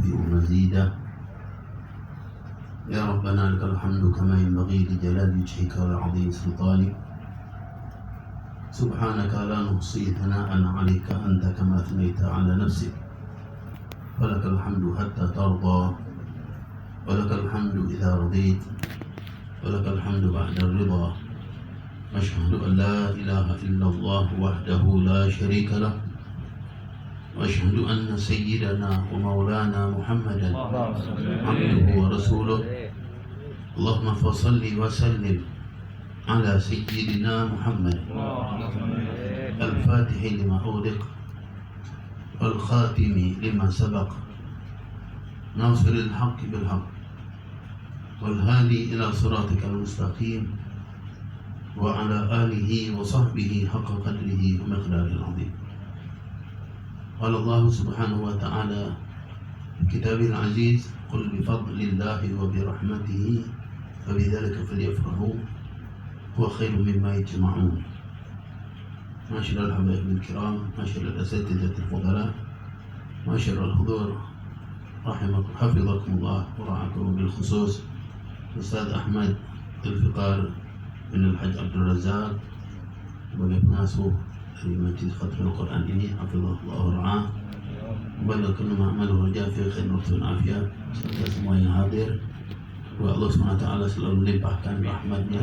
يخطئ مزيدا. يا ربنا لك الحمد كما ينبغي لجلال وجهك ولعظيم سلطانك. سبحانك لا نحصي ثناء عليك أنت كما أثنيت على نفسك. ولك الحمد حتى ترضى، ولك الحمد إذا رضيت، ولك الحمد بعد الرضا. أشهد أن لا إله إلا الله وحده لا شريك له، وأشهد أن سيدنا ومولانا محمدا عبده ورسوله. اللهم فصل وسلم على سيدنا محمد الفاتح لما أغلق والخاتم لما سبق، ناصر الحق بالحق والهادي إلى صراطك المستقيم، وعلى آله وصحبه حق قدره ومقداره العظيم. قال الله سبحانه وتعالى في كتابه العزيز: قل بفضل الله وبرحمته فبذلك فليفرحوا هو خير مما يجمعون. معاشر الحبايب الكرام، معاشر الأساتذة الفضلاء، معاشر الحضور، حفظكم الله ورعاكم بالخصوص أستاذ أحمد الفقار بن الحج عبد الرزاق sebagai pengasuh dari Majlis Khatmul Quran ini, hafizahullah wa ra'ah. Balaghakum ma'amalu rajafi khair nafsun afiyah, serta semua yang hadir. Semoga Allah SWT selalu melimpahkan rahmatnya,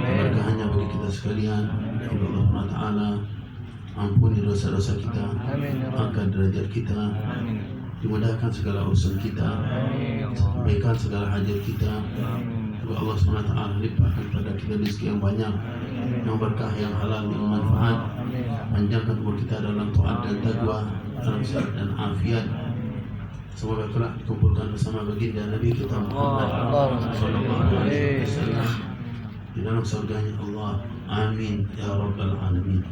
keberkahannya bagi kita sekalian. Semoga Allah SWT ampuni dosa-dosa kita, angkat derajat kita, dimudahkan segala urusan kita, sampaikan segala hajat kita. Semoga Allah SWT limpahkan pada kita rezeki yang banyak, yang berkah, yang halal, yang manfaat. Panjangkan umur kita dalam taat dan taqwa, dalam sehat dan afiat. Semoga kelak dikumpulkan bersama baginda Nabi kita Muhammad sallallahu alaihi wasallam di dalam surganya Allah. Amin ya rabbal alamin.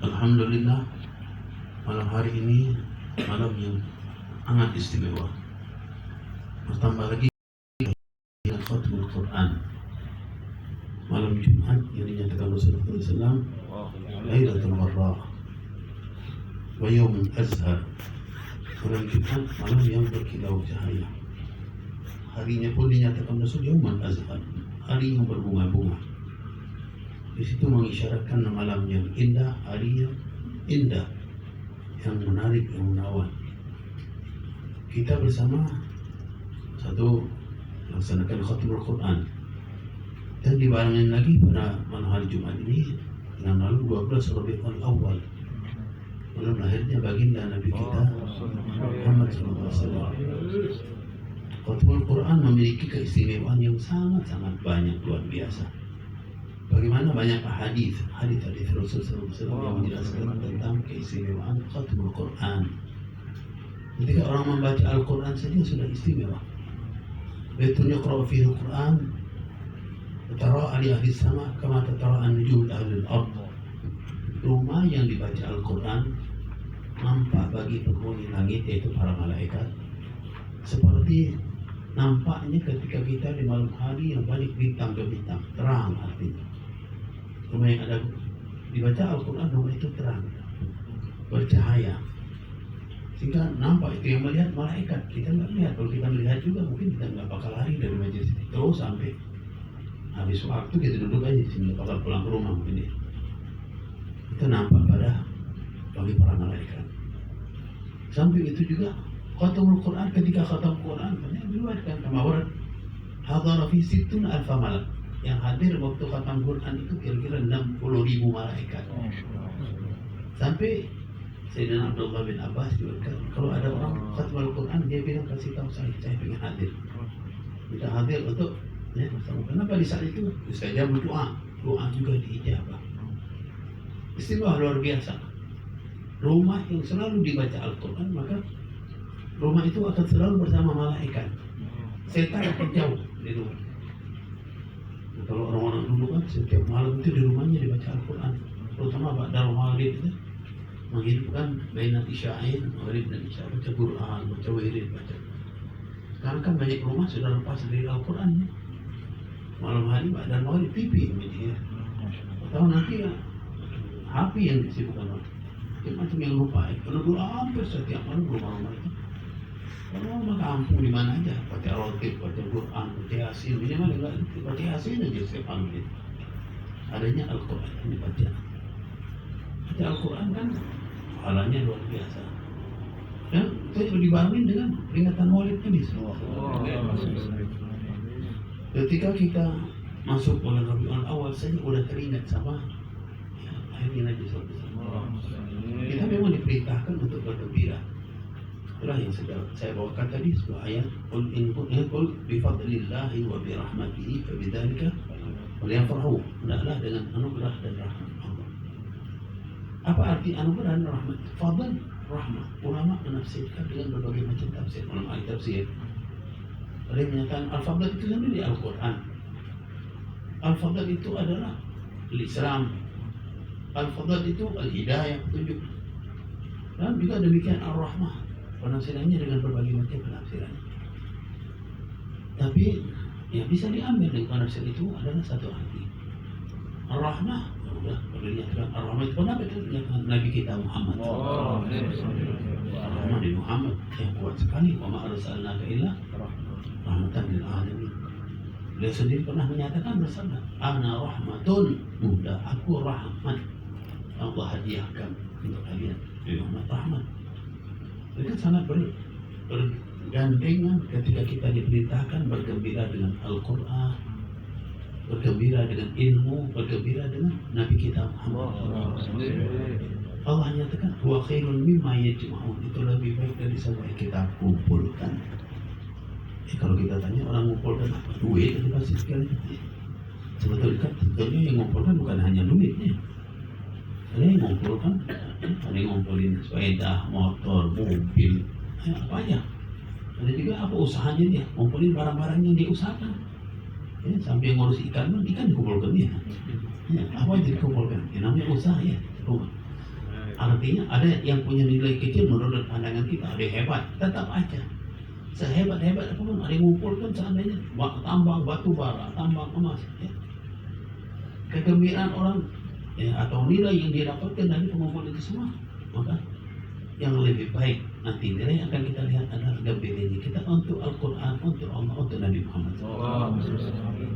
Alhamdulillah, malam hari ini malam yang sangat istimewa. Bertambah lagi dengan Khatmul Quran, malam Jumat yang dinyatakan Rasulullah SAW Lailatul Warraq wa Yaumul Azhar. Malam Jumat, malam yang berkilau cahaya. Harinya pun dinyatakan Rasul Yaumul Azhar, hari yang berbunga-bunga. Di situ mengisyaratkan malam yang indah, hari yang indah, yang menarik, yang menawan. Kita bersama satu melaksanakan Khatmul Quran, dan dibarengin lagi pada malam hari Jumat ini dengan malam 12 Rabiul Awal, malam lahirnya baginda Nabi kita Muhammad SAW. Khatmul Quran memiliki keistimewaan yang sangat-sangat banyak, luar biasa. Bagaimana banyak hadis Rasulullah SAW yang menjelaskan tentang keistimewaan Khatmul Quran. Ketika orang membaca Al-Quran saja sudah istimewa. Baitun yaqra'u fihi Al-Quran tatara li ahli sama kama tatara an-nujum li ahli al-ard. Rumah yang dibaca Al-Quran nampak bagi penghuni langit, yaitu para malaikat, seperti nampaknya ketika kita di malam hari yang banyak bintang ke bintang, terang artinya. Rumah yang ada dibaca Al-Quran, rumah itu terang, bercahaya, sehingga nampak. Itu yang melihat malaikat, kita nggak lihat. Kalau kita melihat juga mungkin kita nggak bakal lari dari majlis ini, terus sampai habis waktu kita duduk aja di sini, bakal pulang ke rumah mungkin ya. Itu nampak pada bagi para malaikat. Sampai itu juga Khatmul Quran, ketika khatam Quran banyak diriwayatkan kama warad hadara fi sittun alfa malak. Yang hadir waktu khatam Quran itu kira-kira 60.000 malaikat. Sampai Sayyidina Abdullah bin Abbas juga, kalau ada orang khatmul Quran, dia bilang kasih tahu saya ingin hadir. Kita hadir untuk kenapa di saat itu saya berdoa, doa juga diijabah. Istimewa luar biasa. Rumah yang selalu dibaca Al-Quran, maka rumah itu akan selalu bersama malaikat. Setan akan jauh di rumah. Nah, kalau orang-orang dulu kan setiap malam itu di rumahnya dibaca Al-Quran, terutama ba'dal maghrib itu menghidupkan bainat isya'in, maghrib dan isya', baca Quran, baca wirid, baca. Sekarang kan banyak rumah sudah lepas dari Al-Quran. Malam hari ba'dal maghrib TV media. Atau nanti ya HP yang disibukkan orang. Macam yang lupa ya. Kalau dulu hampir setiap malam rumah-rumah itu kampung di mana aja baca rotib, baca Quran, baca Yasin, minimal enggak baca Yasin aja setiap malam itu. Adanya Al-Quran yang dibaca. Baca Al-Quran kan pahalanya luar biasa. Dan itu dibarengin dengan peringatan Maulid Nabi SAW. Ketika kita masuk bulan Rabiul Awal saja udah teringat sama akhirnya Nabi SAW. Kita memang diperintahkan untuk bergembira. Itulah yang saya bawakan tadi sebuah ayat, qul in kuntum bi fadlillahi wa bi rahmatihi fa bidzalika falyafrahu. Hendaklah dengan anugerah dan rahmat Allah. Apa arti anugerah dan rahmat? Fadl, rahmat. Ulama menafsirkan dengan berbagai macam tafsir. Ulama tafsir ada yang menyatakan al-fadl itu sendiri Al-Quran. Al-fadl itu adalah Islam. Al-fadl itu al-hidayah, petunjuk. Dan juga demikian ar-rahmah. Penafsirannya dengan berbagai macam penafsiran. Tapi yang bisa diambil dari penafsir itu adalah satu arti. Ar-rahmah, sudah dinyatakan ar-rahmah itu kenapa itu dinyatakan Nabi kita Muhammad. Ar-rahmah di Muhammad yang kuat sekali. Wa ma arsalnaka illa rahmatan lil alamin. Beliau sendiri pernah menyatakan bersabda, ana rahmatun muda, aku rahmat. Allah hadiahkan untuk kalian. Jadi rahmat. Itu sangat bergandengan ketika kita diperintahkan bergembira dengan Al-Quran, bergembira dengan ilmu, bergembira dengan Nabi kita Muhammad. Allah nyatakan wa khairun mimma yajma'un, itu lebih baik dari semua yang kita kumpulkan. Kalau kita tanya orang mengumpulkan apa? Duit, itu pasti sekali. Sebetulnya yang mengumpulkan bukan hanya duitnya. Ada yang mengumpulkan, ada yang ngumpulin sepeda, motor, mobil, apa aja. Ada juga apa usahanya dia, ngumpulin barang-barang yang dia usahakan. Ya, sampai ngurus ikan dikumpulkan dia. Ya, apa aja dikumpulkan? Ya, namanya usaha ya. Artinya ada yang punya nilai kecil menurut pandangan kita, ada yang hebat, tetap aja. Sehebat-hebat apapun ada yang mengumpulkan seandainya tambang batu bara, tambang emas. Ya. Kegembiraan orang ya, atau nilai yang dia dapatkan dari pengumpul itu semua, maka yang lebih baik nanti nilai yang akan kita lihat adalah gembiranya kita untuk Al-Quran, untuk Allah, untuk Nabi Muhammad.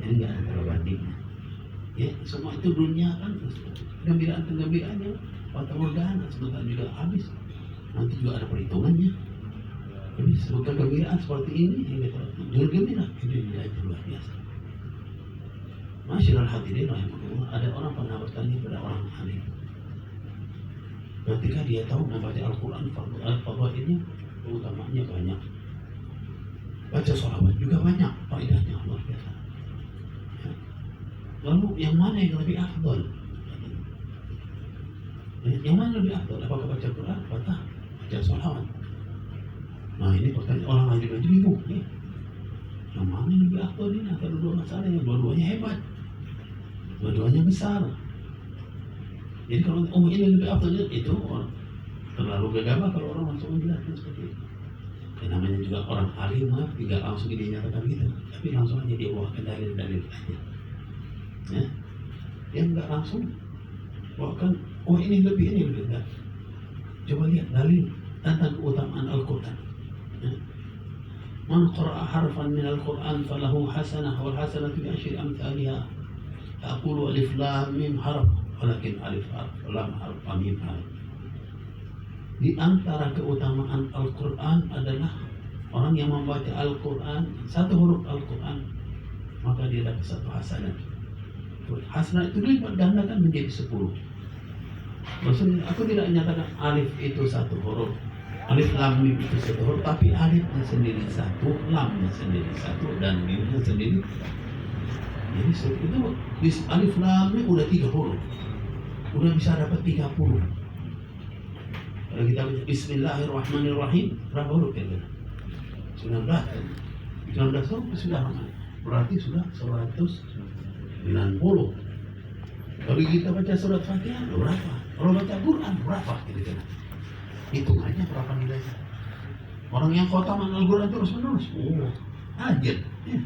Ini nggak ada perbandingan. Ya, semua itu dunia kan gembiraan-gembiraannya, mata morgana sebentar juga habis. Nanti juga ada perhitungannya. Jadi sebuah kegembiraan seperti ini yang kita bergembira, itu luar biasa. Masyaallah hadirin rahimahullah, ada orang pernah bertanya kepada orang alim. Ketika dia tahu membaca Al-Quran, fadhailnya utamanya banyak. Baca sholawat juga banyak, faedahnya luar biasa. Ya. Lalu yang mana yang lebih afdal? Yang mana lebih afdal? Apakah baca Quran, baca sholawat? Nah ini pertanyaan orang alim aja bingung. Ya. Yang mana yang lebih afdal ini antara dua masalah yang dua-duanya hebat, dua-duanya besar. Jadi kalau ini lebih afdal itu terlalu gegabah kalau orang langsung menjelaskan seperti itu. Dan namanya juga orang alim tidak langsung dinyatakan gitu, tapi langsung aja dia bawakan dalil-dalil aja. Ya, dia nggak langsung bawakan ini lebih enggak. Coba lihat dalil tentang keutamaan Al-Quran. Ya. Man qara'a harfan min al-Quran falahu hasanah wal hasanatu bi asyri amsalha. Aqulu alif lam mim harf walakin alif lam harf mim harf. Di antara keutamaan Al-Quran adalah orang yang membaca Al-Quran satu huruf Al-Quran maka dia dapat satu hasanah. Hasanah itu dilipat gandakan menjadi 10. Maksudnya aku tidak menyatakan alif itu satu huruf, alif lam mim itu satu huruf, tapi alifnya sendiri satu, lamnya sendiri satu, dan mimnya sendiri. Jadi itu alif lam mim udah 3 huruf, udah bisa dapat 30. Kalau kita baca Bismillahirrahmanirrahim, berapa huruf ya? 19 huruf sudah, berarti sudah 190. Kalau kita baca surat Fatihah berapa? Kalau baca Quran berapa kira-kira? Hitungannya berapa nilainya? Orang yang khotaman Al-Quran terus menerus, ajar, ya.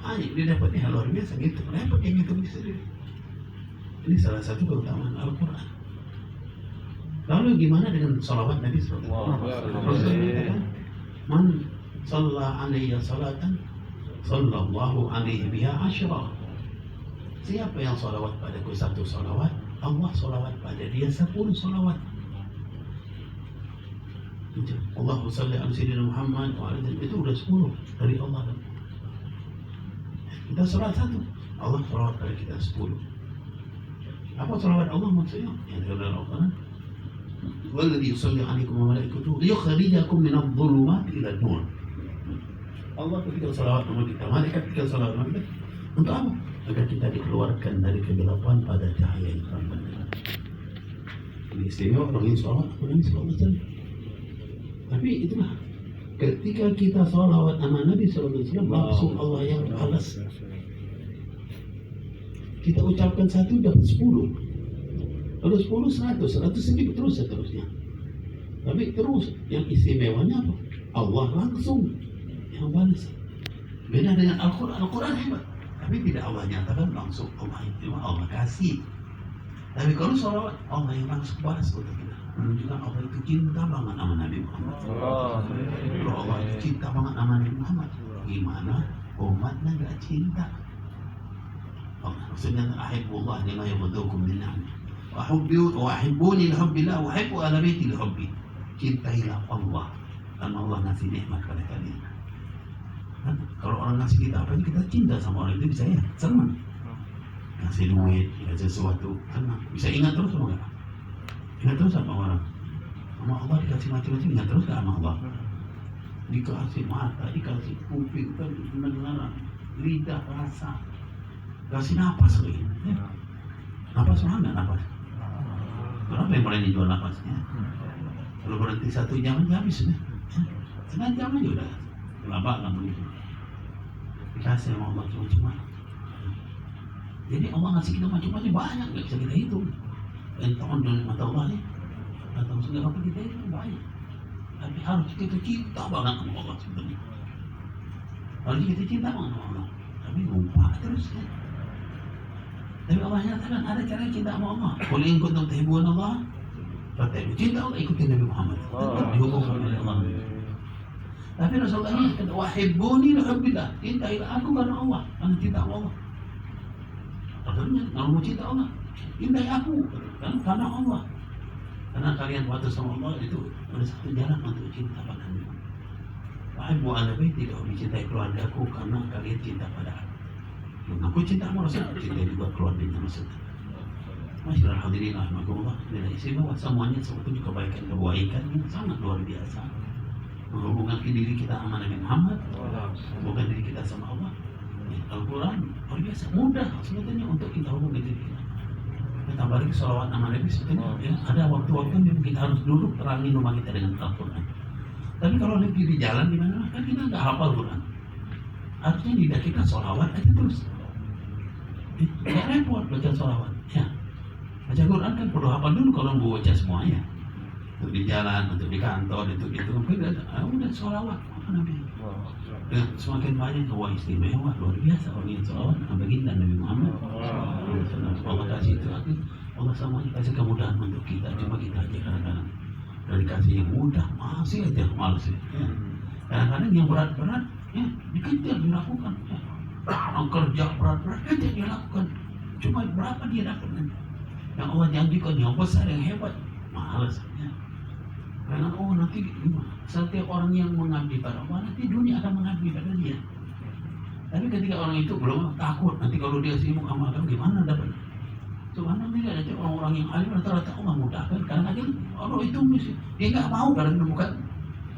Ajar dia dapatnya luar biasa gitu. Repot yang itu sendiri. Ini salah satu keutamaan Al-Quran. Lalu gimana dengan salawat Nabi SAW? Rasulullah mengatakan, man Shalla alayya salatan sallallahu alaihi biha asyra. Siapa yang salawat padaku satu salawat, Allah salawat pada dia 10 salawat. Allahumma salli ala sayyidina Muhammad wa ala itu udah 10 dari Allah. Kita salawat satu, Allah salawat pada kita 10. Apa salawat Allah maksudnya? Yang dari Al-Quran. Walladzi yusalli 'alaikum wa malaikatuhu liyukhrijakum minadh dhulumati ila nur. Allah ketika salawat sama kita, malaikat ketika salawat sama kita, untuk apa? Agar kita dikeluarkan dari kegelapan pada cahaya yang terang benderang. Ini istimewa orang yang salawat, orang yang salawat. Tapi itulah, ketika kita salawat sama Nabi SAW, langsung Allah yang balas. Kita ucapkan 1 dapat 10. Kalau 10 100, 100 sendiri terus seterusnya. Tapi terus yang istimewanya apa? Allah langsung yang balas. Beda dengan Al-Quran. Al-Quran hebat, tapi tidak Allah nyatakan langsung. Allah itu Allah kasih. Tapi kalau salawat, Allah yang langsung balas untuk kita, menunjukkan Allah itu cinta banget sama Nabi Muhammad. Kalau Allah itu cinta banget sama Nabi Muhammad, gimana umatnya gak cinta? Maksudnya ahibbullah lima yaghdukum min ni'amah wa ahibbuni li hubbillah wa ahibbu ala baiti li hubbi. Cintailah Allah karena Allah ngasih nikmat pada kalian. Kalau orang ngasih kita apa, kita cinta sama orang itu, bisa ya senang. Ngasih duit, ngasih sesuatu, senang. Bisa ingat terus sama enggak? Ingat terus sama orang. Sama Allah dikasih macam-macam, ingat terus sama Allah. Dikasih mata, dikasih kuping, pendengaran, lidah, rasa, kasih napas lagi. Napas mana enggak napas? Berapa yang boleh dijual napasnya? Kalau berhenti 1 jam aja habis ya. Setengah jam aja udah kelabak lah begitu. Dikasih sama Allah cuma-cuma. Jadi Allah ngasih kita macam-macam banyak, nggak bisa kita hitung. Entahkan dari mata Allah nih, atau segala apa kita itu banyak. Tapi harus kita cinta banget sama Allah sebenarnya. Harus kita cinta banget sama Allah. Tapi lupa terus kan. Tapi Allah nyatakan ada cara cinta sama Allah. Qul in kuntum tuhibbuna Allah fattabi'uni. Cinta Allah, ikuti Nabi Muhammad. Dihukum oleh Allah. Tapi Rasulullah ini wahibbuni li hubbillah. Cintailah aku karena Allah, karena cinta Allah. Artinya kalau mau cinta Allah, cintai aku karena Allah. Karena kalian waktu sama Allah itu ada satu jalan untuk cinta pada Nabi. Wahibbu ala baiti, kalau mencintai keluargaku karena kalian cinta pada aku. Aku cinta sama Rasul, cinta juga keluarganya Rasul. Masyaallah hadirin rahimakumullah, nilai istimewa semuanya sebetulnya kebaikan yang sangat luar biasa. Menghubungkan diri kita sama Nabi Muhammad, hubungkan diri kita sama Allah. Al-Quran luar biasa mudah sebetulnya untuk kita hubungi diri kita. Kita balik salawat nama Nabi sebetulnya ya, ada waktu-waktu yang kita harus duduk terangi rumah kita dengan Al-Quran. Tapi kalau lagi di jalan di mana kan kita nggak hafal Quran. Artinya lidah kita salawat aja terus. Nggak repot baca salawat. Ya, baca Quran kan perlu hafal dulu kalau mau baca semuanya. Untuk di jalan, untuk di kantor, untuk itu mungkin udah salawat apa Nabi. Dan semakin banyak wah istimewa luar biasa orang yang salawat baginda Nabi Muhammad. Allah kasih itu Allah semuanya kasih kemudahan untuk kita, cuma kita aja kadang-kadang dari kasih yang mudah masih aja malas ya. Kadang-kadang yang berat-berat ya dikejar dilakukan. Ya. Orang kerja berat-berat aja dia lakukan. Cuma berapa dia dapat? Yang Allah janjikan yang besar yang hebat malas ya. Karena nanti setiap orang yang mengabdi pada Allah nanti dunia akan mengabdi pada dia. Tapi ketika orang itu belum takut, nanti kalau dia sibuk sama agama gimana dapat? Cuma nanti ada orang-orang yang alim rata-rata Allah mudahkan karena kan orang itu mesti dia nggak mau kadang-kadang bukan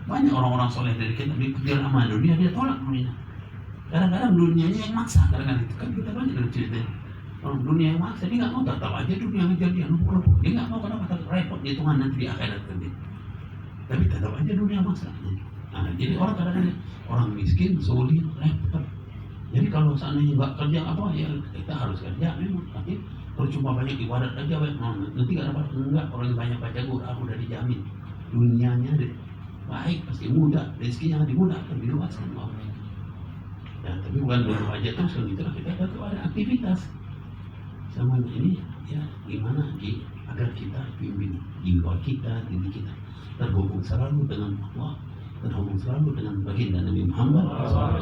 banyak orang-orang soleh dari kita dikejar sama dunia dia tolak dunia. Kadang-kadang dunianya yang maksa, kadang-kadang itu kan kita banyak dari cerita orang dunia yang maksa dia nggak mau tetap aja dunia ngejar dia numpuk-numpuk dia nggak mau kenapa repot dia Tuhan nanti di akhirat nanti. Tapi tetap aja dunia maksa. Nah, jadi orang kadang-kadang orang miskin, sulit, repot. Jadi kalau seandainya nggak kerja apa ya kita harus kerja memang. Tapi kalau cuma banyak ibadat aja, nanti nggak dapat enggak. Orang yang banyak baca Quran udah dijamin dunianya deh baik, pasti mudah, rezekinya dimudahkan, diluaskan Allah. Ya, tapi bukan dulu aja terus kalau gitu kita ada aktivitas. Semuanya ini ya gimana agar kita bimbing jiwa kita, diri kita terhubung selalu dengan Allah, terhubung selalu dengan baginda Nabi Muhammad SAW,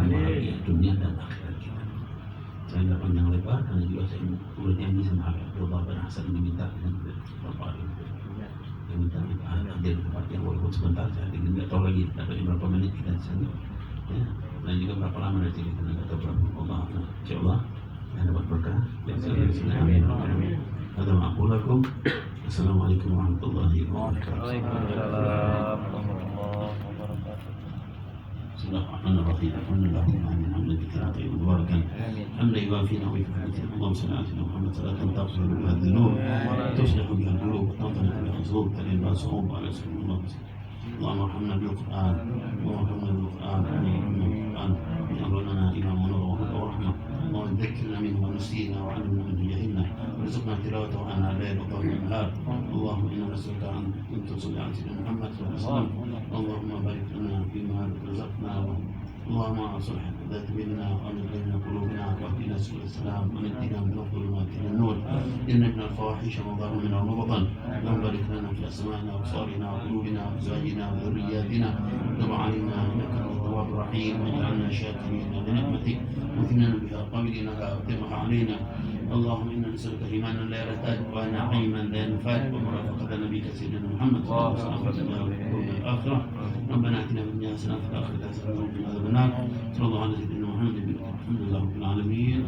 bahagia dunia dan akhirat kita. Saya nggak panjang lebar karena juga saya muridnya ini sama Abdullah bin Hasan diminta dengan beberapa hari yang minta hadir tempat yang walaupun sebentar saya nggak tahu lagi dapat berapa menit kita di sana ya, dan juga berapa lama nanti kita nggak tahu berapa. Allah insyaallah yang dapat berkah dan saya amin. Ada ma'akulakum. Assalamualaikum warahmatullahi wabarakatuh. Waalaikumsalam warahmatullahi wabarakatuh. Bismillahirrahmanirrahim. Alhamdulillahirrahmanirrahim. Hamdan katsiran tayyiban mubarakan. Hamdan yuwafi'u ni'amahu. Allahumma shalli ala Muhammad salatan taghfiru biha dhunub, tuslihu biha al-qulub, wa tanfa'u biha as-sudur, tanil biha as-su'ub, ala sallallahu alaihi wasallam. اللهم ارحمنا بالقرآن، اللهم ارحمنا بالقرآن، اللهم ارحمنا بالقرآن، اجعل لنا إماما ونورا ورحمة، اللهم ذكرنا منه ونسينا وعلمنا منه جهلنا، وارزقنا تلاوته آناء الليل وطول النهار. اللهم إنا نسألك أن تصلي على سيدنا محمد صلى الله عليه وسلم. اللهم بارك لنا فيما رزقنا، اللهم اصلح ذات بيننا وامن بين قلوبنا واهدنا سبل السلام ونجنا من الظلمات الى النور، جنبنا الفواحش ما ظهر منها وما بطن. اللهم بارك لنا في اسمائنا وابصارنا وقلوبنا وازواجنا وذرياتنا، تب علينا انك انت التواب الرحيم، واجعلنا شاكرين لنعمتك مثننا بها قابلين لها واتمها علينا. اللهم انا نسالك ايمانا لا يرتد ونعيما لا ينفد ومرافقه نبيك سيدنا محمد صلى الله عليه وسلم في الاخره. ربنا اتنا في الدنيا حسنه وفي الاخره حسنه وقنا عذاب النار. صلى الله على سيدنا محمد الحمد لله رب العالمين.